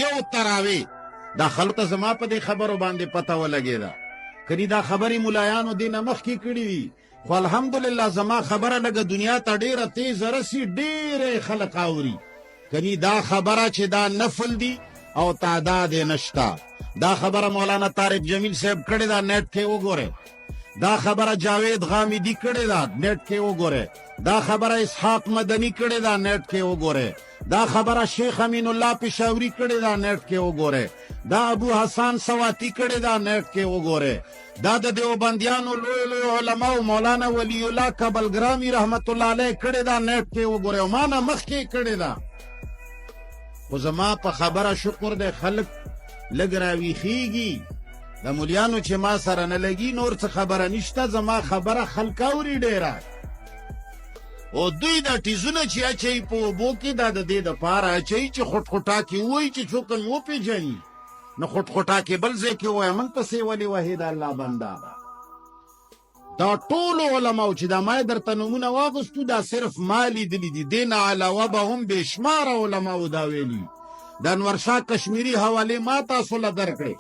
یو تراوی دا خلق ته زما په دې خبرو باندې پته ولګېده کني دا خبرې ملایانو دې نه مخکې کړي دي خو الحمدلله زما خبره لږه دنیا ته ډېره تیزه رسي ډېرې خلق اوري کني دا خبره چې دا نفل دی او تعداد یې نشته دا خبره مولانا طارق جمیل صاحب کړې ده نیټ کې وګورئ دا خبره جاوید غامدی کړې ده نیټ کې وګورئ دا خبره اسحاق مدنی کړې ده نیټ کې وګورئ دا خبره شیخ امین الله پشاوری کړې ده نیټ کې وګورئ دا ابو حسن سواتی کړې ده نیټ کې وګورئ دا د دیوبندیانو لوی علماء مولانا ولی الله کابلګرامي رحمت الله علیه کړې ده نیټ کې وګورئ ما نه مخکې کړې ده خو زما په خبره شکر دی خلک لږ راویښېږي د مولیانو چې ما سره نه لګي نور څه خبره نشته زما خبره خلک اوري ډېره او دوی دا ټیزونه چې اچوي په اوبو کې دا د دې دپاره اچوي چې خوټخوټاکې ووایي چې څوک مې وپېژني نو خوټخوټاکې بل ځای کې ووایه موږ پسې ولې وهې د الله بنده دا ټولو علماو چې دا ما یې درته نومونه واغوستو دا صرف ما لیدلي دي دې نه علاوه به هم بېشماره علماو دا ویلي د انورشاه کشمیري حوالې ما تاسو له درکړې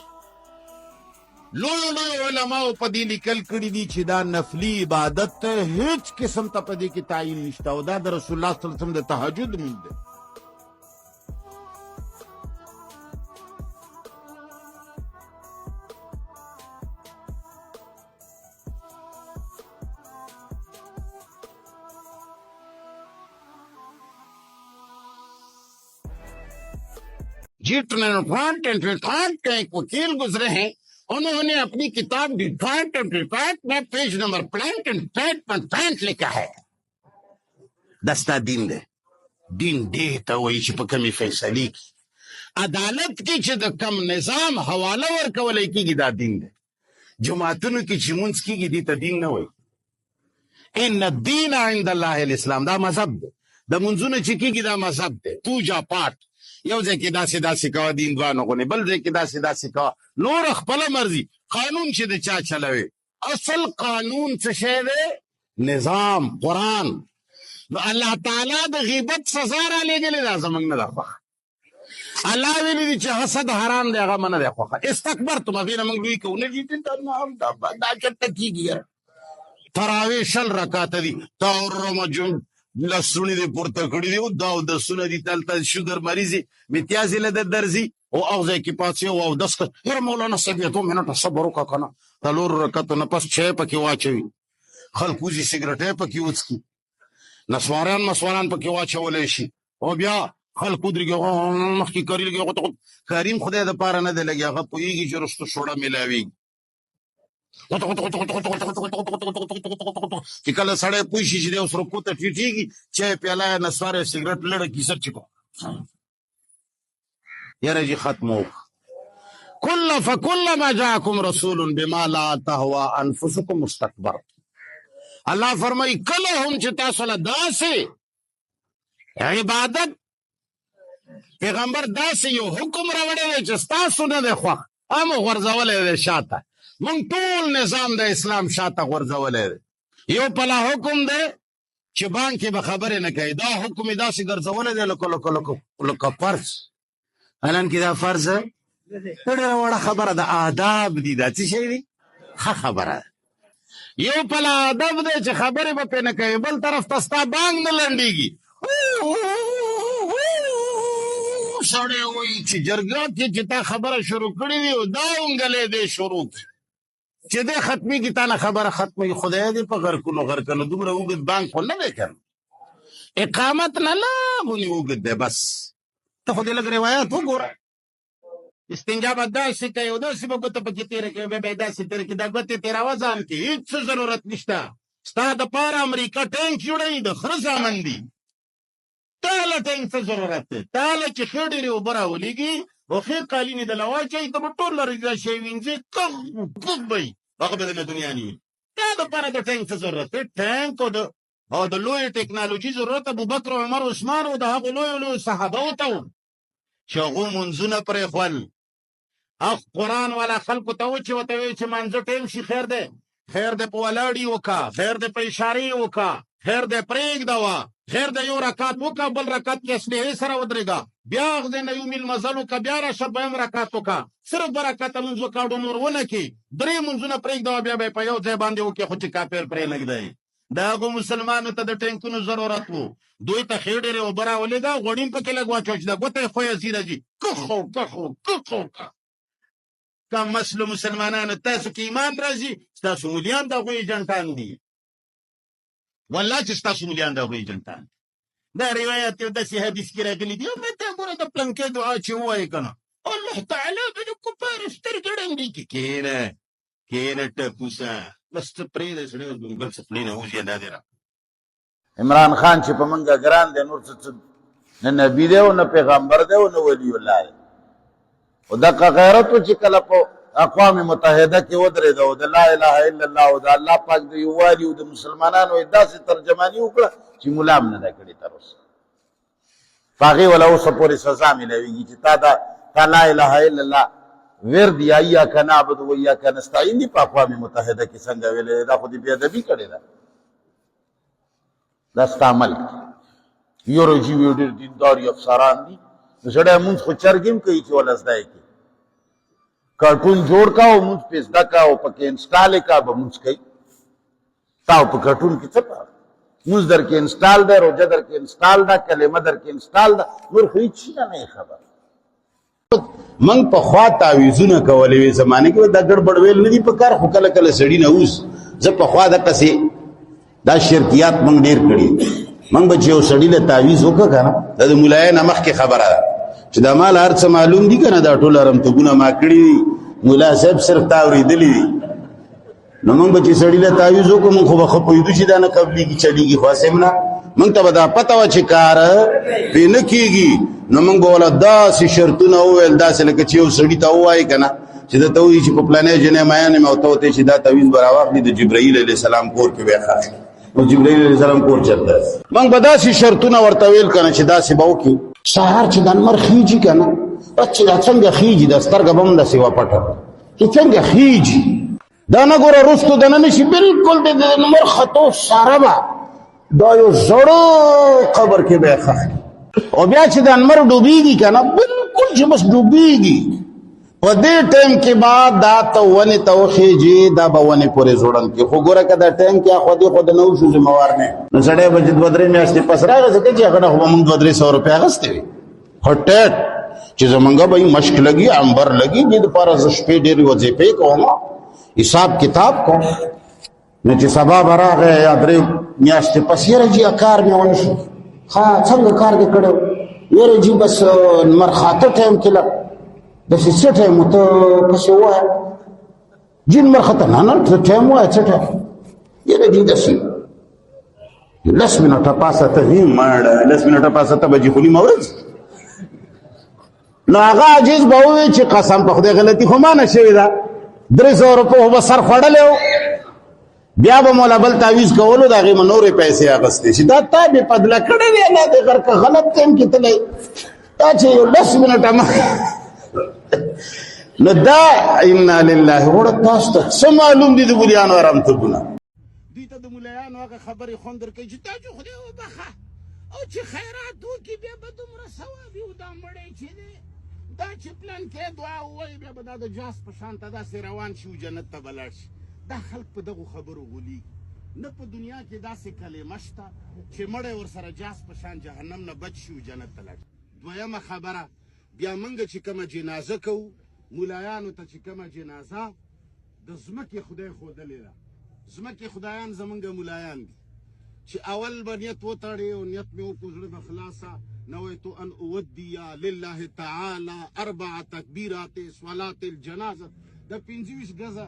لوی علماو په دې لیکل کړي دي چې دا نفلي عبادت ته هیڅ قسم ته په دې کې تعین نشته او دا د رسول الله صلی الله علیه وسلم د تهجد لمونځ دی जी ट्रांट के एक वकील गुजरे हैं उन्होंने अपनी किताब डिफाल्ट में पेज नंबर प्लांट लिखा है दस्ता दिन दे दिन देता वही چې په کمی فیصلې کی عدالت کې چې د کم نظام حواله ورکولای کیږي دا دین دی جماعتونو کې چې مونږ کیږي دي ته دین نه وای ان الدین عند الله الاسلام دا مذهب دی د مونږونو چې کیږي دا مذهب دی پوجا پاٹ یو ځای کې داسې کوه دین دوانو غونې بل ځای کې داسې کوه نور خپله مرضي قانون چې د چا چلوي اصل قانون څه شی دی نظام قرآن نو الله تعالی د غیبت سزا را لېږلې ده زموږ نه ده خوښه الله ویلي دي چې حسد حرام دی هغه منه دی خوښه استکبرتم هغې نه موږ لوی کوو نه دي دا چېرته کېږي یاره تراویح 20 رکاته دي تورمجم لسونه دې پورته کړي دي دا اودسونه دي دلته شوګر مریض امتیازې له ده درځي او هغه ځای کې پاڅي او اودس کړه یاره مولانا صاحب یې 2 منټه صبر وکړه که نه 4 رکعتو نه پس چای پکې واچوي خلک وځي سګرټ یې پکې وڅکي نسواران پکې واچولی شي او بیا خلک ودرېږي مخکې کاري لګي کریم خدای دپاره نه دی لګي هغه پوهېږي چې وروسته شوړه میلاوېږي چې کله سړی پوه شي چې دی اوس رکو ته ټیټېږي چای پیاله یې نسوار یې سګرټ لړه کیسه چې کو یاره جي ختم وکړه فکلما جاءکم رسول بما لا تهوى انفسکم مستكبر الله فرمایي کله هم چې تاسو له داسې عبادت پیغمبر داسې یو حکم راوړی دی چې ستاسو نه دی خوښ هم غورځولی دی شاته مونږ ټول نظام د اسلام شاته غورځولی دی یو پلا حکم دی چې بانک کې به خبرې نه کوي دا حکم یې داسې ګرځولی دی لکه فرض الان کې دا فرض ډېره وړه خبره ده آداب دي دا څه شی دی ښه خبره ده یو پلا ادب دی چې خبرې به پرې نه کوي بل طرف ته ستا بانک نه لنډېږي سړی وایي چې جرګه کې چې تا خبره شروع کړې وي دا اونګلی دی شروع کړي چې دی ختمېږي تا نه خبره ختموي خدای دې په غرکونو غرکنو دومره اوږد بانک خو نه دی کنه اقامت نه لا غونې اوږد دی بس ته خو دې لږ روایات وګوره استنجا به داسې کوي او داسې به ګوته پکې تېره کوي بیا به یې داسې تېره کړي دا ګوتې تېروه ځان کې هېڅ څه ضرورت نشته ستا دپاره امریکا ټینک جوړوي د خره زامن دي تا له ټینک څه ضرورت دی تا له چې ښه ډېرې اوبه راولېږي او ښې قالینې دله واچوي ته به ټول لرې دا شی وینځې کږ به وي هغه به د دنیا نه وي تا دپاره د ټینک څه ضرورت دی ټینک او د لویې ټکنالوژي ضرورت ابوبکر عمر عثمان او د هغو لویو صحابهو ته و چې هغو منځونه پرېښول قرآن والا خلکو ته و چې ورته وایي چې منځه ټیم شي خیر دی په ولاړ یې وکړه خیر دی په اشارې یې وکړه خیر دی پرېږده وه خیر د یو رکعت وکړه بل رکعت کې اسلحې سره ودرېږه بیا هغه نه یو میل مزل وکړه بیا راشه دویم رکعت وکړه صرف 2 رکعته لمونځ وکړه نور ونه کړي 3 لمونځونه پرېږده بیا به یې په یو ځای باندې وکړي خو چې کافر پرې نږدی د هغو مسلمانو ته د ټینکونو ضرورت و دوی ته ښې ډېرې اوبه راولېږه غوړین پکې لږ واچوه چې د ګوته یې خویه زیره ځي کخو کم مسلو مسلمانانو تاسو کې ایمان راځي ستاسو مولیان د هغوی ایجنټان دي والله چې ستاسو مولیان د هغوی ایجنټان دا روایت یو داسې حدیث کې راغلي دي او ته ګوره د پلنکې دعا چې ووایې که نه الله تعالی به د کفارو سترګې ړندې کړي کښېنه ټپوسه بس ته پرېږده سړی بل څه خولې نه وځي دا دې را عمران خان چې په منګه ګران دی نور څه نه نبي دی او نه پیغمبر دی او نه ولی الله دی او دغه غیرت چې کله په اقوام متحده کې ودرېده او د لا اله الا الله او د الله پاک د یووالي او د مسلمانانو یې داسې ترجماني وکړه چې ملا هم نه ده کړې تر اوسه په هغې وله اوسه پورې سزا میلاویږي چې تا لا اله الا الله ورد یا ایاک نعبد و ایاک نستعین دي په اقوام متحده کې څنګه ویلې دا خو دې بې ادبي کړې ده دا ستا عمل یورجي وي ډېر دینداري افسران دي نو سړی مونځ خو چرګ هم کوي چې وله زده یې کړي کارټون جوړ کا او مونځ پې زده کا او پکې انسټال یې کا به مونځ کوي تا په کارټون کې څه پاره مونځ در کې انسټال ده روژه در کې انسټال ده کلمه در کې انسټال ده نور خو هېڅ شي نه یې خبر منګ په خوا تعویذونه کولې وې زمانه کې دا ګډ بډویل نه دي په کار خو کله کله سړی نه اوس زه په خوا دقسې دا شرکیات منګ ډېر کړي منګ به چې یو سړي له تعویذ وکړه که نه دا د ملایه نه مخکې خبره ده چې دا مال هر څه معلوم دي که نه دا ټول ارمتوبونه ما کړي دي ملا صاحب صرف تا اورېدلي دي نو موږ به چې سړي له تعویذ وکړو موږ خو به ښه پوهېدو چې دا نه قبلېږي چلېږي خو هسې هم نه موږ ته به دا پته وه چې کار پرې نه کېږي نو موږ به وله داسې شرطونه وویل داسې لکه چې یو سړي ته ووایي که نه چې ده ته وایي چې په پلانې جنې میان یم او ته ورته چې دا تعویذ به راواخلي د جبرائیل علیه السلام کور کې به یې خاص او جبرائیل علیه السلام کور چېرته موږ به داسې شرطونه ورته ویل که نه چې داسې به وکړي سهار چې د لمر خیجي که نه بس چې دا څنګه خیجي دا سترګه به هم داسې وپټه چې څنګه خیجي دا نه ګوره رستو دنه نه شي بلکل د لمر ختو ساره به دا یو زړه قبر کې به یې ښخ او بیا چې د لمر ډوبېږي که نه بلکل چې بس ډوبېږي په دې ټایم کې به دا ته ونې ته وخېجي دا به ونې پورې زوړن کې خو ګوره که دا ټایم کې خو دې خو د نه وشو ذموار نه نو سړی به چې 2-3 میاشتې پس راغی ځکه چې هغه نه خو به مونږ 200-300 روپۍ اخیستې وي خو ټیټ چې زمونږ به مشک لګي عنبر لګي دې دپاره زه شپې ډېرې وظیفې کوم حساب کتاب کوم نو چې سبا به راغی یا 3 میاشتې پس یاره جي کار مې ونه شو ښه څنګه کار دې کړی یاره جي بس لمر خاته ټایم کې لږ داسې څه ټایم و ته پسې ووایه جي لمر خاته نه ته ټایم ووایه څه ټایم یاره جي داسې 10 منټه پاسه ته ماړه 10 منټه پاسه ته به جي خو نیمه ورځ نو هغه عاجز به ووایي چې قسم په خدای غلطي خو ما نه شوې ده 300 روپۍ خو به سر خوړلی و بیا به مولا بل تعویذ کولو د هغې به نورې پیسې اخیستې شي دا تا بې پدله کړی دی الله دې غر که غلط ټایم کې تللی دا چې یو 10 منټه نو دا انا لله وړه تاسو ته څه معلوم دي د ملیانو ارامتوبونه دوی ته د ملایانو هغه خبرې خوند درکوي چې تا چې خدای وبخه او چې خیرات وکړي بیا به دومره ثواب وي او دا مړی چې دی دا چې پلان کې دعا ووایي بیا به دا د جاس په شان ته داسې روان شي او جنت ته به لاړ شي دا خلک په دغو خبرو غولېږي نه په دنیا کې داسې کلمه شته چې مړی ورسره جاس په شان جهنم نه بچ شي او جنت ته لاړ شي دویمه خبره بیا موږ چې کومه جنازه کوو ملایانو ته چې کومه جنازه د ځمکې خدای ښودلې ده ځمکې خدایان زمونږ ملایان دي چې اول به نیت وتړې او نیت مې وکړو زړه به خلاصه نویت ان اودي لله تعالی 4 تکبیرات صلات الجنازه د 25 ګزه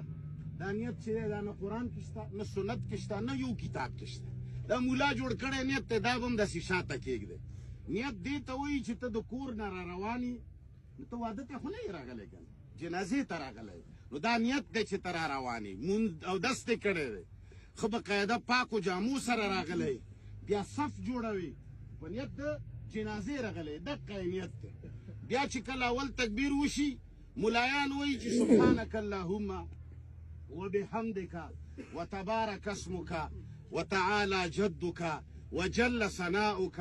دا نیت چې دی دا نه قرآن کې شته نه سنت کې شته نه یو کتاب کې شته دا مولا جوړ کړی نیت دی دا به هم داسې شاته کېږدی نیت دې ته وایي چې ته د کور نه را روان یې نو ته واده ته خو نه یې راغلی که نه جنازې ته راغلی نو دا نیت دی چې ته را روان یې مونځ اودس دې کړی دی ښه باقاعده پاکو جامو سره راغلی بیا صف جوړوي په نیت د جنازې راغلی دقه یې نیت دی بیا چې کله اول تکبیر وشي ملایان وایي چې سبحانک اللهم وبحمدك وتبارك اسمك وتعالى جدك وجل ثناؤک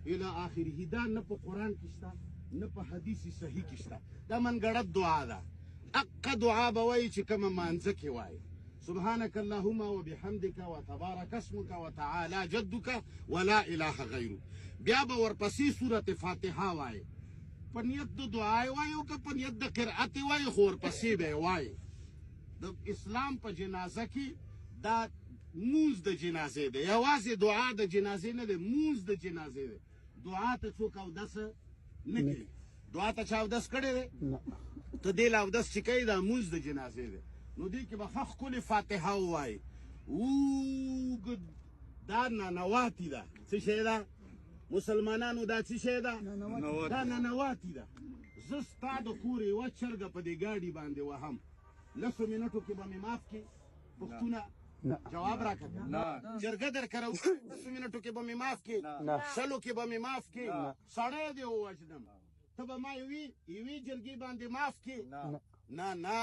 الى آخره. دا نه په قرآن کې شته نه په حدیث صحیح کې شته، دا منګړه دعا ده. اقا دعا به وایي چې کومه مانځه کې وایي سبحانك اللهم وبحمدك وتبارك اسمك وتعالى جدك ولا اله غيره. بیا به ورپسې سورة فاتحه وایي، په نیت د دعا وایي او که په نیت د قرأت وایي خو ورپسې به وایي. د اسلام په جنازه کې دا مونځ د جنازې دی، یوازې دعا د جنازې نه دی، مونځ د جنازې دی. دعا ته څوک اودس نه کوي، دعا ته چا اودس کړی دی؟ ته دې له اودس چې کوي دا مونځ د جنازې دی. نو دې کې به ښه ښکلې فاتحه ووایي. اوږد دا ننواتي ده. څه شی ده مسلمانانو؟ دا څه شی ده؟ دا ننواتي ده. زه ستا د کور یوه چرګه په دې ګاډي باندې وهم، لسو منټو کې به مې معاف کړي؟ پښتونه جواب راکړه. جرګه در کړه 10 منټو کې به مې معاف کړي، شلو کې به مې معاف کړي، سړی دې ووژنم ته به ما یوې جرګې باندې معاف کړي؟ نه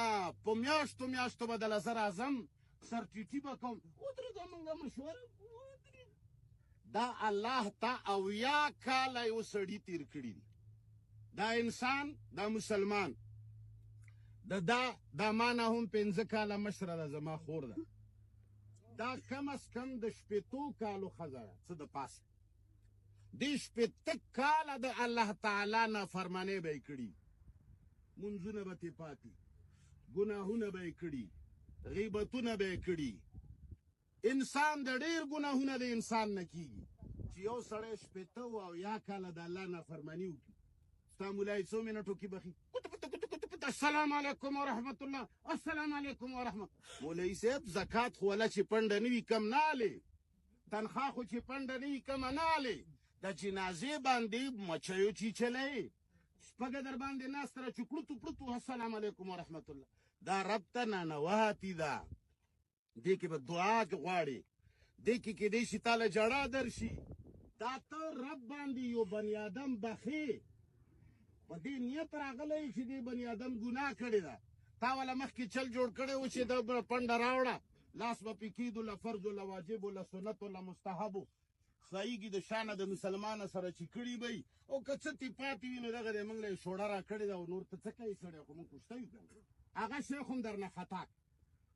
په میاشتو میاشتو به دله زه راځم سر ټیټي به کوم. ودرېږه مونږه مشوره دا الله ته 80 کاله یو سړي تیر کړي دي. دا انسان دا مسلمان دا ما نه هم 15 کاله مشره ده، زما خور ده. دا کم از کم د 80 کالو ښځه ده څه د پاسه. دې 80 کاله د الله تعالی نافرمانۍ به یې کړي، منځونه به ترې پاتې، ګناهونه به یې کړي، غیبتونه به یې کړي. انسان د ډېر ګناهونه د انسان نه کېږي چې یو سړی 80 کاله د الله نافرماني وکړي. ستا ملا یې څو منټو کې بخي السلام علیکم ورحمت الله، السلام علیکم ورحمت. مولوي صاحب زکات خو ولا چې پنډه نه وي کم نه هلې، تنخوا خو چې پنډه نه وي کمه نه هلې. د جنازې باندې مچیو چیچلی شپږه در باندې ناسته ده چې کړوتو پړوتو السلام علیکم ورحمت الله. دا رب ته نانواتي ده. دې کې به دعا غواړي، دې کې کیدای شي تاله جړا درشي. دا ته رب باندې یو بني آدم بخې په دې نیت راغلی چې دې بني آدم ګناه کړې ده، تا والا مخکې چل جوړ کړی و چې د پنډه راوړه، لاس به پې کېدو له فرض له واجب له سنت له مستحبو صحیحږي د شانه د مسلمانه سره چې کړي به وي. او که څه تې پاتې وي نو دغه دی موږ له یې شوړه را کړې ده او نور ته څه کوي سړی، خو موږ کوشته یو که هغه شی خو هم در نه خطا.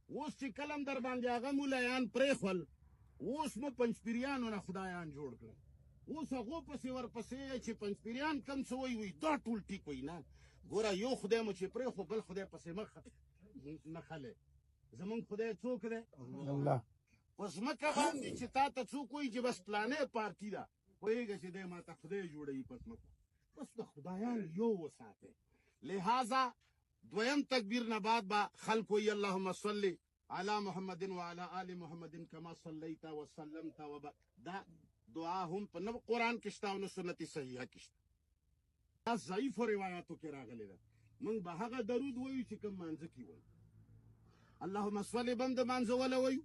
اوس چې کله هم در باندې هغه مولایان پرېښول، اوس مو پنجپیریانو نه خدایان جوړ کړل. اوس هغو پسې ورپسې چې پنجپیریان کم څه وایي دا ټول ټیک وایي. نه ګوره یو خدای مو چې پرېښو بل خدای پسې نه خلی. زمونږ خدای څوک دی؟ الله. په ځمکه باندې چې تا ته څوک وایي چې بس پلانې پارټي ده، پوهېږه چې دی ما ته خدای جوړوي په ځمکه. بس د خدایان یو وساتئ. لہذا دویم تکبیر نه بعد به خلق وایي اللهم صل علی محمد وعلى آل محمد کما صلیت وسلمت دا دعا هم په نه قرآن کې شته او نه سنت صحیحه کې شته، دا ضعیفو روایاتو کې راغلی ده. موږ به هغه درود وایو چې کوم مانځه کې وایو. اللهم صل به هم د مانځه وله وایو،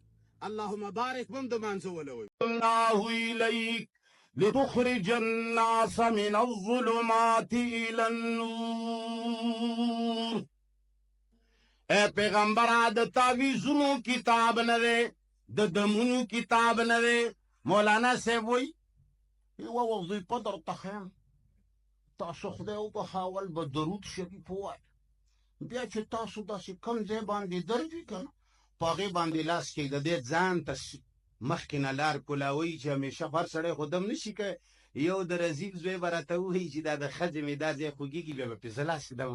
اللهم بارک به هم د مانځه وله وایو. الله الیک لتخرج الناس من الظلمات الى النور. اے پیغمبره د تعویذونو کتاب نه دی، د دمونو کتاب نه دی. مولانا صاحب وایي یوه وظیفه درته ښیم، تاسو خدای وبخاول به درود شریف ووایه، بیا چې تاسو داسې کوم ځای باندې درد وي که نه په هغې باندې لاس کښېږده، ځان ته مخکې نه لار کولاوي چې همیشه هر سړی خو دم نه شي کوی. یو د رزیل زوی به راته ووایي چې دا د ښځې مې دا ځای خوږېږي، بیا به پې زه لاس ږدم،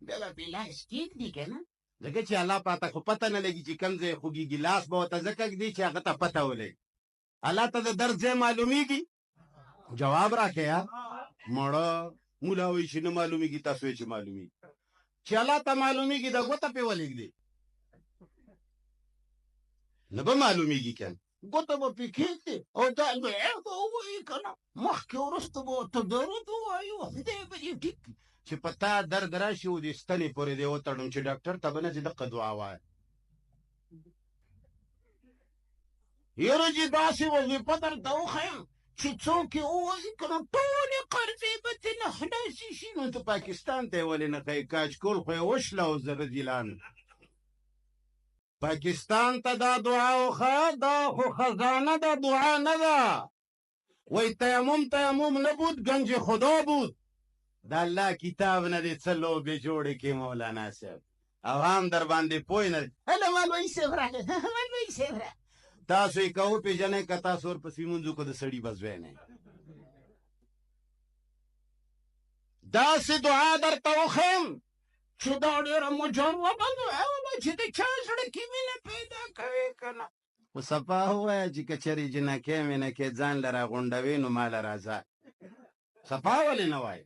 بیا به پې لاس کښېږدي که نه، ځکه چې الله پاته خو پته نه لګي چې کوم ځای خوږېږي. لاس به ورته ځکه ږدي چې هغه ته پته ولګي. الله ته د درد ځای معلومیږي؟ جواب راکړه یار. مړه مولا وایي چې نه معلومیږي، تاسو یې چې معلومیږي. چې الله ته معلومیږي د ګوته پې ولېږدي نه به معلومیږي که نه، ګوته به پې کښېږدي او دا دعا به ووایي که نه، مخکې وروسته به ورته درود ووایو، خدای به دې ټیک کړي. چې په تا درد راشي او دې ستنې پورې دې وتړم چې ډاکټر ته به نه ځې دقه دعا وایه. یاره چې داسې وظیفه درته وښیم چې څوک یې ووایي که نه ټولې قرضې به ترې نه خلاصې شي. نو ته پاکستان ته یې ولې نه ښایي؟ کاچکول خو یې وشله او زه رضیلان پاکستان ته دا دعا وښیه، دا خو خزانه ده، دعا نه ده. وای تیمم نبود گنج خدا بود. دا الله کتاب نه دی څه لوبې جوړې کې مولانا صاحب او هم در باندې پوه نه دی. هله مولوي صاحب راغی مولوي صاحب راغی. تاسو یې که وپېژنئ که تاسو ورپسې لمونځ وکړو د سړي به زوی نه داسې دعا درته وښیم چې دا ډېره مجربه دعا وه چې د چا زړه کې مینه پیدا کوې که نه. خو صفا ووایه چې که چېرې جنکۍ مینکۍ ځان له راغونډوې نو ما له راځه. صفا ولې نه وایې؟